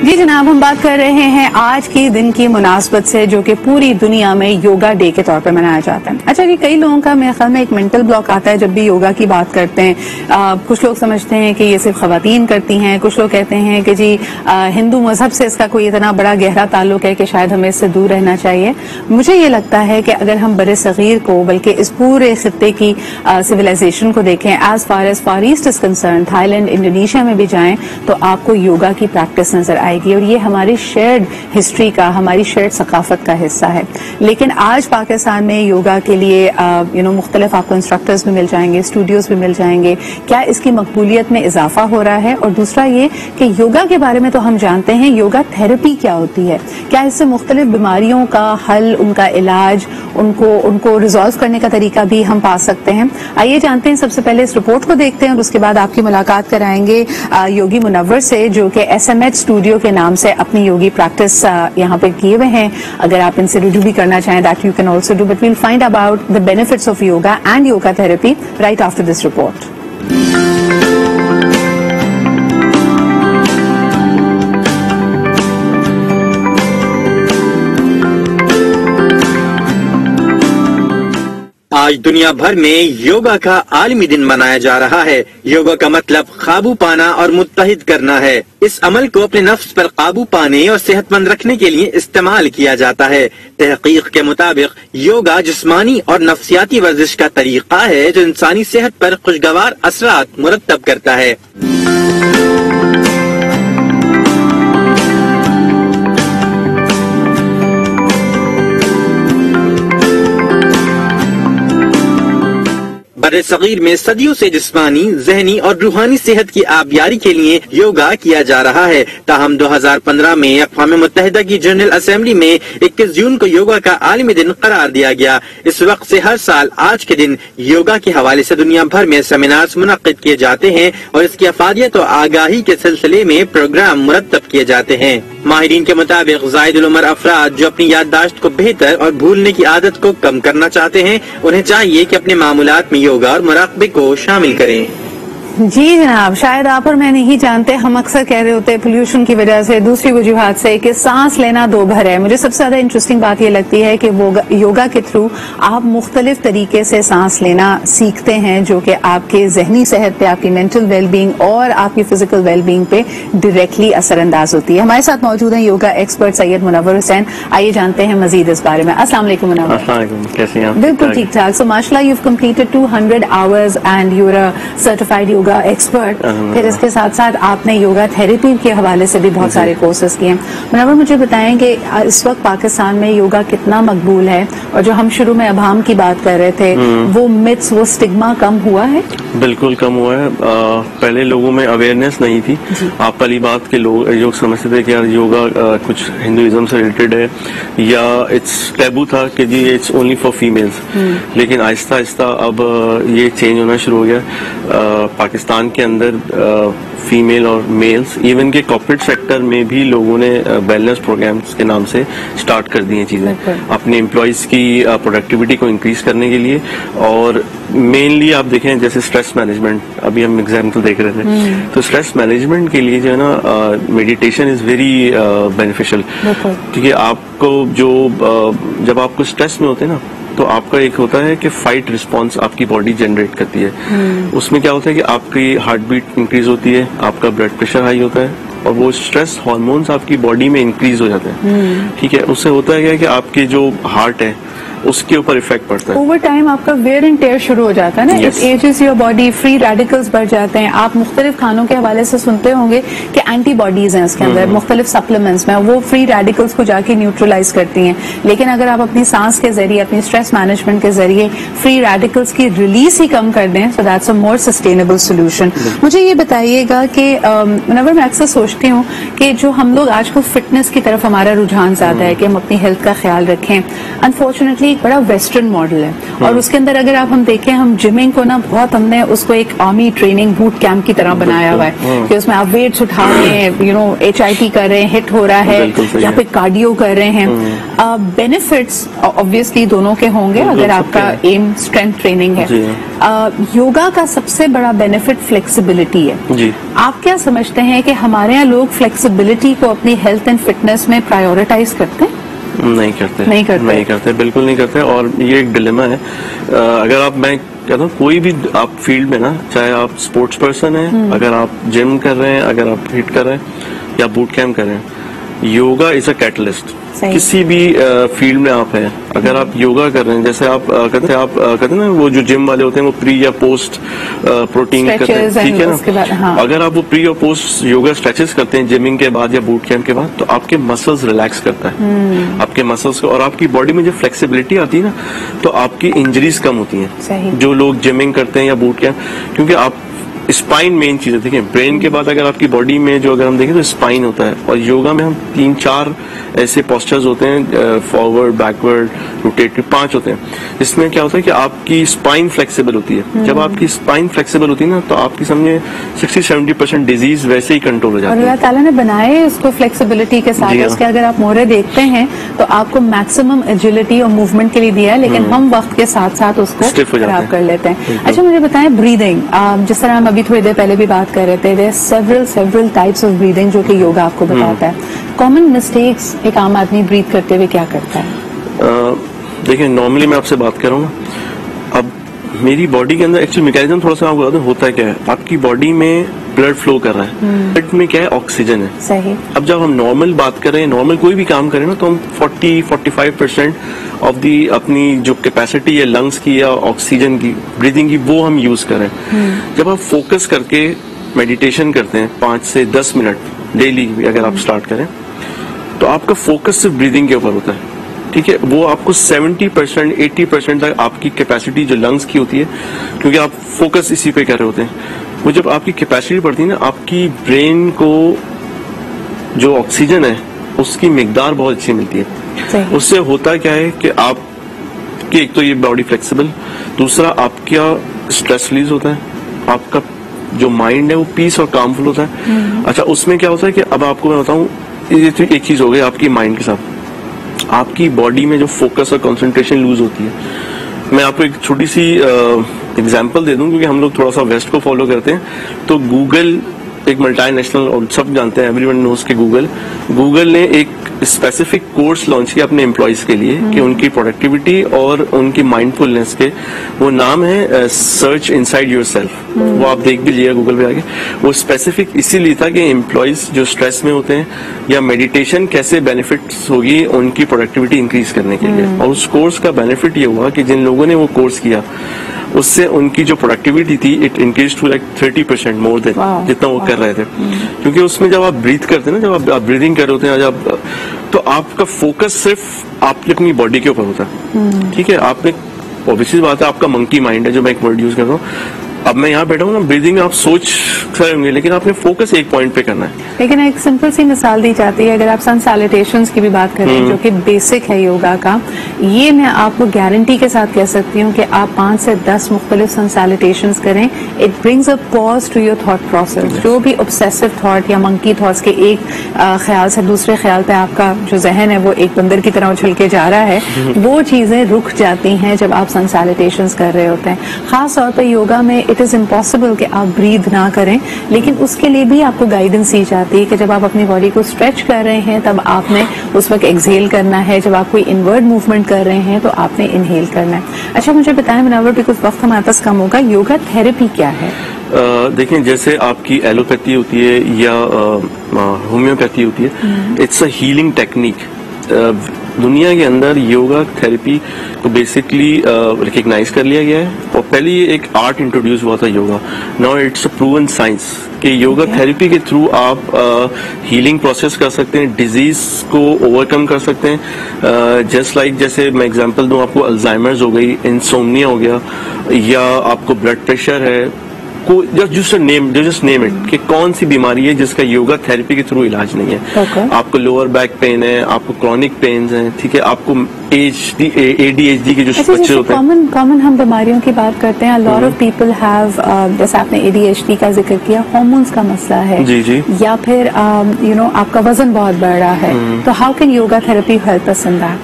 जी जनाब, हम बात कर रहे हैं आज के दिन की मुनासबत से जो कि पूरी दुनिया में योगा डे के तौर पर मनाया जाता है। अच्छा जी, कई लोगों का मेरे ख्याल में एक मेंटल ब्लॉक आता है जब भी योगा की बात करते हैं। कुछ लोग समझते हैं कि ये सिर्फ खवातीन करती हैं, कुछ लोग कहते हैं कि जी हिंदू मजहब से इसका कोई इतना बड़ा गहरा ताल्लुक है कि शायद हमें इससे दूर रहना चाहिए। मुझे ये लगता है कि अगर हम बड़े सगीर को बल्कि इस पूरे खित्ते की सिविलाइजेशन को देखें, as far east is concern, Thailand Indonesia में भी जाएं तो आपको योगा की प्रैक्टिस नजर आएगी और ये हमारी शेयर्ड हिस्ट्री का, हमारी शेयर्ड सकाफत का हिस्सा है। लेकिन आज पाकिस्तान में योगा के लिए मुख्तलिफ आपको इंस्ट्रक्टर्स भी मिल जाएंगे, स्टूडियोज भी मिल जाएंगे। क्या इसकी मकबूलियत में इजाफा हो रहा है? और दूसरा ये कि योगा के बारे में तो हम जानते हैं, योगा थेरेपी क्या होती है? क्या इससे मुख्तलिफ बीमारियों का हल, उनका इलाज, उनको रिजॉल्व करने का तरीका भी हम पा सकते हैं? आइए जानते हैं। सबसे पहले इस रिपोर्ट को देखते हैं और उसके बाद आपकी मुलाकात कराएंगे योगी मुनव्वर से, जो कि SMH स्टूडियो के नाम से अपनी योगी प्रैक्टिस यहाँ पे किए हुए हैं। अगर आप इनसे रुजू भी करना चाहें, that you can also do, but we'll find about the benefits of yoga and yoga therapy right after this report. आज दुनिया भर में योगा का आलमी दिन मनाया जा रहा है। योगा का मतलब काबू पाना और मुत्तहिद करना है। इस अमल को अपने नफ्स पर काबू पाने और सेहतमंद रखने के लिए इस्तेमाल किया जाता है। तहकीक के मुताबिक योगा जिस्मानी और नफ्सियाती वर्जिश का तरीका है जो इंसानी सेहत पर खुशगवार असरात मुरतब करता है। बड़े सगीर में सदियों से जिस्मानी, ज़हनी और रूहानी सेहत की आबियारी के लिए योगा किया जा रहा है। ताहम 2015 में अक़वाम मुत्तहिदा की जनरल असेंबली में 21 जून को योगा का आलमी दिन करार दिया गया। इस वक्त से हर साल आज के दिन योगा के हवाले से दुनिया भर में सेमिनार्स मुनक़्क़िद किए जाते हैं और इसकी अफादियत और आगाही के सिलसिले में प्रोग्राम मुरतब किए जाते हैं। माहिरीन के मुताबिक ज़ायदुल उमर अफराद जो अपनी याददाश्त को बेहतर और भूलने की आदत को कम करना चाहते हैं, उन्हें चाहिए कि अपने मामूलात में योगा और मुराक़बे को शामिल करें। जी जनाब, शायद आप और मैं नहीं जानते, हम अक्सर कह रहे होते हैं पोल्यूशन की वजह से, दूसरी वजूहात से, कि सांस लेना दो भर है। मुझे सबसे ज्यादा इंटरेस्टिंग बात ये लगती है कि वो योगा के थ्रू आप मुख्तलिफ तरीके से सांस लेना सीखते हैं जो कि आपके जहनी सेहत पे, आपकी मेंटल वेलबींग और आपकी फिजिकल वेलबींग पे डायरेक्टली असरअंदाज होती है। हमारे साथ मौजूद हैं योगा एक्सपर्ट सैयद मुनव्वर हुसैन। आइए जानते हैं मजीद इस बारे में। अस्सलाम वालेकुम मुनव्वर। कैसे हैं आप? बिल्कुल ठीक ठाक। सो माशाल्लाह, you have completed 200 hours and you are a certified yoga expert. फिर इसके साथ साथ आपने योगा थेरेपी के हवाले से भी बहुत सारे कोर्सेज किए। मुनव्वर, मुझे बताएं कि इस वक्त पाकिस्तान में योगा कितना मकबूल है और जो हम शुरू में अभाम की बात कर रहे थे, वो मिथ्स, वो स्टिग्मा कम हुआ है? बिल्कुल कम हुआ है। पहले लोगों में अवेयरनेस नहीं थी। आप पहली बात के लोग समझते थे कि यार योगा कुछ हिंदुइज्म से रिलेटेड है या इट्स टैबू था कि जी इट्स ओनली फॉर फीमेल्स। लेकिन आहिस्ता आहिस्ता अब ये चेंज होना शुरू हो गया। पाकिस्तान के अंदर फीमेल और मेल्स, इवन के कॉर्पोरेट सेक्टर में भी लोगों ने वेलनेस प्रोग्राम्स के नाम से स्टार्ट कर दी हैं चीजें अपने एम्प्लॉयज की प्रोडक्टिविटी को इंक्रीज करने के लिए। और मेनली आप देखें जैसे स्ट्रेस मैनेजमेंट, अभी हम एग्जाम्पल देख रहे थे, तो स्ट्रेस मैनेजमेंट के लिए जो है ना मेडिटेशन इज वेरी बेनिफिशियल। क्योंकि आपको जब आपको स्ट्रेस में होते हैं ना, तो आपका एक होता है कि फाइट रिस्पांस आपकी बॉडी जनरेट करती है। उसमें क्या होता है कि आपकी हार्ट बीट इंक्रीज होती है, आपका ब्लड प्रेशर हाई होता है और वो स्ट्रेस हार्मोन्स आपकी बॉडी में इंक्रीज हो जाते हैं। ठीक है, उससे होता है कि आपके जो हार्ट है उसके ऊपर इफेक्ट पड़ता है। ओवर टाइम आपका वेयर एंड टेयर शुरू हो जाता है ना, it ages your body, free radicals बढ़ जाते हैं। आप मुख्तलिफ खानों के हवाले से सुनते होंगे कि एंटीबॉडीज हैं इसके अंदर, मुख्तलिफ सप्लीमेंट्स में, वो फ्री रेडिकल्स को जाके न्यूट्रलाइज करती हैं। लेकिन अगर आप अपनी सांस के जरिए, अपनी स्ट्रेस मैनेजमेंट के जरिए फ्री रेडिकल्स की रिलीज ही कम कर दें, so that's a more sustainable solution. मुझे ये बताइएगा कि मुनव्वर, मैं अक्सर सोचती हूँ कि जो हम लोग आजकल फिटनेस की तरफ हमारा रुझान ज्यादा है कि हम अपनी हेल्थ का ख्याल रखें। अनफॉर्चुनेटली एक बड़ा वेस्टर्न मॉडल है और उसके अंदर अगर हम देखें, हम जिमिंग को ना बहुत हमने उसको एक आर्मी ट्रेनिंग बूट कैंप की तरह बनाया हुआ है कि उसमें आप वेट्स उठा रहे हैं, HIIT कर रहे हैं, हिट हो रहा है या फिर कार्डियो कर रहे हैं। बेनिफिट्स ऑब्वियसली दोनों के होंगे अगर आपका एम स्ट्रेंथ ट्रेनिंग है। योगा का सबसे बड़ा बेनिफिट फ्लेक्सिबिलिटी है जी। आप क्या समझते हैं कि हमारे यहाँ लोग फ्लेक्सिबिलिटी को अपनी हेल्थ एंड फिटनेस में प्रायोरिटाइज करते हैं? नहीं करते, बिल्कुल नहीं करते। और ये एक डिलेमा है। अगर आप, मैं कहता हूँ, कोई भी आप फील्ड में ना, चाहे आप स्पोर्ट्स पर्सन हैं, अगर आप जिम कर रहे हैं, अगर आप हिट कर रहे हैं या बूट कैम्प कर रहे हैं, योगा इज अ कैटलिस्ट। किसी भी फील्ड में आप हैं, अगर आप योगा कर रहे हैं, जैसे आप कहते हैं ना, वो जो जिम वाले होते हैं वो प्री या पोस्ट प्रोटीन करते हैं, ठीक है ना। हाँ। अगर आप वो प्री और पोस्ट योगा स्ट्रेचेस करते हैं जिमिंग के बाद या बूट कैम्प के बाद, तो आपके मसल्स रिलैक्स करता है, आपके मसल्स को, और आपकी बॉडी में जब फ्लेक्सिबिलिटी आती है ना, तो आपकी इंजरीज कम होती हैं। जो लोग जिमिंग करते हैं या बूट कैम्प, क्योंकि आप स्पाइन मेन चीज है। देखिए, ब्रेन के बाद अगर आपकी बॉडी में जो, अगर हम देखें तो स्पाइन होता है, और योगा में हम 3-4 ऐसे पोस्चर्स होते हैं, फॉरवर्ड, बैकवर्ड, रोटेटिव, 5 होते हैं। इसमें क्या होता है कि आपकी स्पाइन फ्लेक्सिबल होती है। जब आपकी स्पाइन फ्लेक्सिबल होती है ना, तो आपकी समझे 60-70% डिजीज वैसे ही कंट्रोल हो जाती है। और अल्लाह ताला ने बनाए उसको फ्लेक्सिबिलिटी के साथ। उसके अगर आप मोहरे देखते हैं तो आपको मैक्सिमम एजिलिटी और मूवमेंट के लिए दिया है, लेकिन हम वक्त के साथ साथ उसको खराब कर लेते हैं। अच्छा, मुझे बताएं, ब्रीदिंग, जिस तरह हम अभी थोड़ी देर पहले भी बात कर रहे थे, there several types of breathing जो कि योगा आपको बताता है। कॉमन मिस्टेक्स एक आम आदमी ब्रीथ करते हुए क्या करता है? देखिए, नॉर्मली मैं आपसे बात कर रहा हूँ, अब मेरी बॉडी के अंदर एक्चुअली मैकेनिज्म थोड़ा सा आपको बता दूं, होता है क्या है, आपकी बॉडी में ब्लड फ्लो कर रहा है, ब्लड में क्या है, ऑक्सीजन है। सही। अब जब हम नॉर्मल बात कर रहे हैं, नॉर्मल कोई भी काम करें ना, तो हम 40-45% ऑफ दी अपनी जो कैपेसिटी है लंग्स की या ऑक्सीजन की, ब्रीदिंग की, वो हम यूज करें। जब आप फोकस करके मेडिटेशन करते हैं 5 से 10 मिनट डेली अगर आप स्टार्ट करें, तो आपका फोकस सिर्फ ब्रीदिंग के ऊपर होता है, ठीक है। वो आपको 70%, 80% तक आपकी कैपेसिटी जो लंग्स की होती है, क्योंकि आप फोकस इसी पे कर रहे होते हैं, वो जब आपकी कैपेसिटी बढ़ती है ना, आपकी ब्रेन को जो ऑक्सीजन है उसकी मिकदार बहुत अच्छी मिलती है। उससे होता क्या है कि आपकी एक तो ये बॉडी फ्लेक्सिबल, दूसरा आपका स्ट्रेस रिलीज होता है, आपका जो माइंड है वो पीस और कामफुल होता है। अच्छा, उसमें क्या होता है कि अब आपको मैं बताऊं, ये तो एक चीज हो गई आपकी माइंड के साथ, आपकी बॉडी में जो फोकस और कंसंट्रेशन लूज होती है। मैं आपको एक छोटी सी एग्जांपल दे दूं, क्योंकि हम लोग थोड़ा सा वेस्ट को फॉलो करते हैं। तो गूगल एक मल्टीनेशनल, और सब जानते हैं, एवरीवन नोज के गूगल ने एक स्पेसिफिक कोर्स लॉन्च किया अपने एम्प्लॉयज के लिए कि उनकी प्रोडक्टिविटी और उनकी माइंडफुलनेस के, वो नाम है सर्च इनसाइड योरसेल्फ। वो आप देख भी लीजिएगा गूगल पे आके। वो स्पेसिफिक इसीलिए था कि एम्प्लॉयज जो स्ट्रेस में होते हैं या मेडिटेशन कैसे बेनिफिट्स होगी उनकी प्रोडक्टिविटी इंक्रीज करने के लिए। और उस कोर्स का बेनिफिट ये हुआ कि जिन लोगों ने वो कोर्स किया, उससे उनकी जो प्रोडक्टिविटी थी it increase to like 30% more than जितना वो कर रहे थे। क्योंकि उसमें जब आप ब्रीथ करते हैं ना, जब आप ब्रीदिंग कर रहे होते हैं, जब तो आपका फोकस सिर्फ आपकी अपनी बॉडी के ऊपर होता है, ठीक है। आपने ऑब्वियसली बात है, आपका मंकी माइंड है, जो मैं एक वर्ड यूज कर रहा हूँ। अब मैं यहाँ बैठा हूँ ना, ब्रीदिंग आप सोच रहे होंगे, लेकिन आपने फोकस एक पॉइंट पे करना है। लेकिन एक सिंपल सी मिसाल दी जाती है, अगर आप सन सैल्यूटेशंस की भी बात करें, जो कि बेसिक है योगा का, ये मैं आपको गारंटी के साथ कह सकती हूँ कि आप 5 से 10 मुख्तलिफ सन सैल्यूटेशंस करें, it brings a pause to your thought process. जो भी ऑब्सेसिव थॉट या मंकी थॉट्स के एक ख्याल से दूसरे ख्याल पे आपका जो जहन है वो एक बंदर की तरह उछल के जा रहा है, वो चीजें रुक जाती हैं जब आप सन सैल्यूटेशंस कर रहे होते हैं। खास तौर पर योगा में इट इज इम्पॉसिबल कि आप ब्रीद ना करें, लेकिन उसके लिए भी आपको गाइडेंस दी जाती है कि जब आप अपनी बॉडी को स्ट्रेच कर रहे हैं तब आपने उस वक्त एक्सहेल करना है, जब आप कोई इनवर्ड मूवमेंट कर रहे हैं तो आपने इनहेल करना है। अच्छा, मुझे बताएं मुनव्वर, बिकॉज वक्त हमारे पास कम होगा, योगा थेरेपी क्या है? देखें, जैसे आपकी एलोपैथी होती है या होम्योपैथी होती है, इट्स अ हीलिंग टेक्निक। दुनिया के अंदर योगा थेरेपी को बेसिकली रिकग्नाइज कर लिया गया है, और पहले ये एक आर्ट इंट्रोड्यूस हुआ था yoga. Now it's a proven science कि योगा थेरेपी के थ्रू आप हीलिंग प्रोसेस कर सकते हैं, डिजीज को ओवरकम कर सकते हैं। जस्ट लाइक जैसे मैं एग्जांपल दूं आपको, अल्जाइमर्स हो गई, इंसोम्निया हो गया, या आपको ब्लड प्रेशर है, जस्ट नेम इट कि कौन सी बीमारी है जिसका योगा थेरेपी के थ्रू इलाज नहीं है। आपको लोअर बैक पेन है, आपको क्रॉनिक पेन है, ठीक है, आपको ADHD के जो बच्चे होते हैं, कॉमन हम बीमारियों की बात करते हैं, लॉट ऑफ पीपल हैव, जैसे आपने ADHD का जिक्र किया, हार्मोन्स का मसला है जी, या फिर आपका वजन बहुत बढ़ रहा है, तो how can yoga therapy help us in that?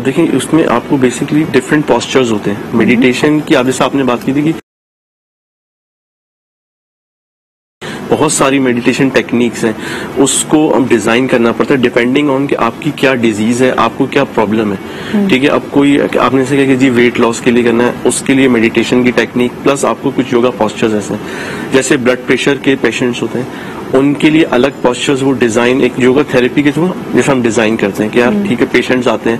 देखिए उसमें आपको बेसिकली डिफरेंट पोस्चर्स होते हैं। मेडिटेशन की जैसे आपने बात की थी कि बहुत सारी मेडिटेशन टेक्निक्स हैं, उसको हम डिजाइन करना पड़ता है डिपेंडिंग ऑन कि आपकी क्या डिजीज है, आपको क्या प्रॉब्लम है, ठीक है। अब कोई आपने से कहा कि जी वेट लॉस के लिए करना है, उसके लिए मेडिटेशन की टेक्निक प्लस आपको कुछ योगा पोस्चर्स ऐसे हैं। जैसे ब्लड प्रेशर के पेशेंट्स होते हैं, उनके लिए अलग पोस्चर्स वो डिजाइन एक योगा थेरेपी के थ्रू जैसे हम डिजाइन करते हैं कि यार ठीक है, पेशेंट्स आते हैं,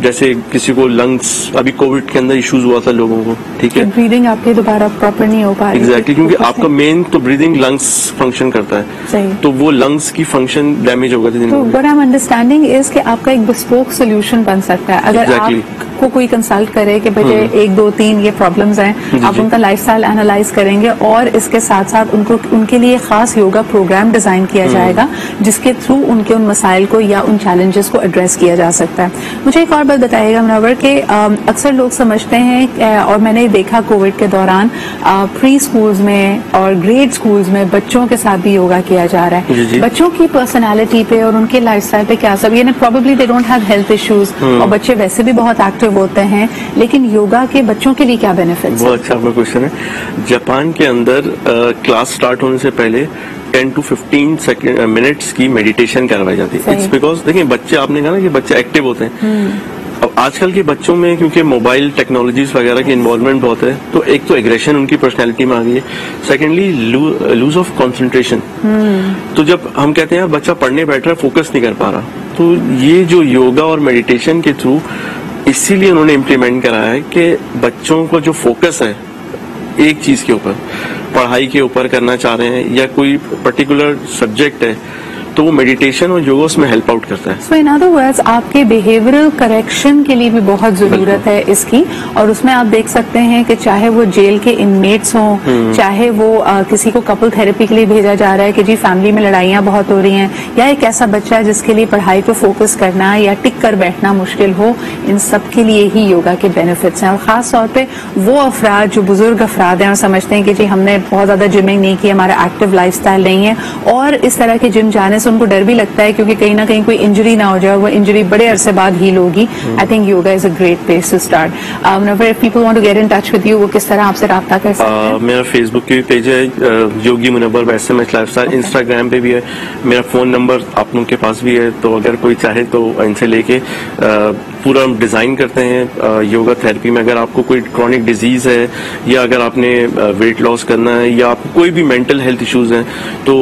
जैसे किसी को लंग्स, अभी कोविड के अंदर इश्यूज हुआ था लोगों को, ठीक है, ब्रीदिंग आपकी दोबारा प्रॉपर नहीं हो पा रही, एग्जैक्टली, क्योंकि आपका मेन तो ब्रीदिंग लंग्स फंक्शन करता है, सही, तो वो लंग्स की फंक्शन डैमेज हो गई थी। तो what I am understanding is कि आपका एक बिस्पोक सोल्यूशन बन सकता है अगर आपको कोई कंसल्ट करे कि बेटे 1 2 3 ये प्रॉब्लम्स हैं, आप उनका लाइफस्टाइल एनालाइज करेंगे और इसके साथ साथ उनके लिए खास योगा प्रोग्राम डिजाइन किया जाएगा जिसके थ्रू उनके उन मसाइल को या उन चैलेंजेस को एड्रेस किया जा सकता है। मुझे एक और बात बताइएगा मुनव्वर कि अक्सर लोग समझते हैं और मैंने देखा कोविड के दौरान प्री स्कूल्स में और ग्रेड स्कूल्स में बच्चों के साथ भी योगा किया जा रहा है। बच्चों की पर्सनैलिटी पे और उनके लाइफस्टाइल पे क्या सब, यानी probably they don't have health issues और बच्चे वैसे भी बहुत एक्टिव होते हैं, लेकिन योगा के बच्चों के लिए क्या बेनिफिट्स? बहुत अच्छा आपका क्वेश्चन है। जापान के अंदर क्लास स्टार्ट होने से पहले 10 to 15 मिनट्स की मेडिटेशन करवाई जाती है। इट्स बिकॉज देखिए बच्चे, आपने कहा ना कि बच्चे एक्टिव होते हैं, अब आजकल के बच्चों में क्योंकि मोबाइल टेक्नोलॉजीज वगैरह की इन्वॉल्वमेंट बहुत है, तो एक तो एग्रेशन उनकी पर्सनैलिटी में आ गई है, सेकेंडली लूज ऑफ कंसंट्रेशन। तो जब हम कहते हैं यार बच्चा पढ़ने बैठ रहा है, फोकस नहीं कर पा रहा, तो ये जो योगा और मेडिटेशन के थ्रू इसीलिए उन्होंने इम्प्लीमेंट कराया है कि बच्चों को जो फोकस है एक चीज के ऊपर, पढ़ाई के ऊपर करना चाह रहे हैं या कोई पर्टिकुलर सब्जेक्ट है, तो वो मेडिटेशन और योगा उसमें हेल्प आउट करता है। सो इन अदर वर्ड्स आपके बिहेवियरल करेक्शन के लिए भी बहुत जरूरत है इसकी, और उसमें आप देख सकते हैं कि चाहे वो जेल के इनमेट्स हों, चाहे वो किसी को कपल थेरेपी के लिए भेजा जा रहा है कि जी फैमिली में लड़ाइयां बहुत हो रही हैं, या एक ऐसा बच्चा है जिसके लिए पढ़ाई पे फोकस करना या टिक कर बैठना मुश्किल हो, इन सब के लिए ही योगा के बेनिफिट्स हैं। और खास तौर पर वो अफराद जो बुजुर्ग अफराद हैं और समझते हैं कि जी हमने बहुत ज्यादा जिमिंग नहीं की, हमारा एक्टिव लाइफ स्टाइल नहीं है, और इस तरह के जिम जाने से उनको डर भी लगता है क्योंकि कहीं ना कहीं कोई इंजरी ना हो जाए, वो इंजरी बड़े अरसे बाद हील होगी। I think yoga is a great place to start. If people want to get in touch with you, वो किस तरह आपसे राब्ता कर सकते हैं? मेरा फेसबुक पे भी पेज है योगी मुनव्वर SMS लाइफस्टाइल, इंस्टाग्राम पे भी है, मेरा फोन नंबर आप लोगों के पास भी है, तो अगर कोई चाहे तो इनसे लेके पूरा डिजाइन करते हैं योगा थेरेपी में। अगर आपको कोई क्रॉनिक डिजीज है या अगर आपने वेट लॉस करना है या आपको कोई भी मेंटल हेल्थ इश्यूज हैं तो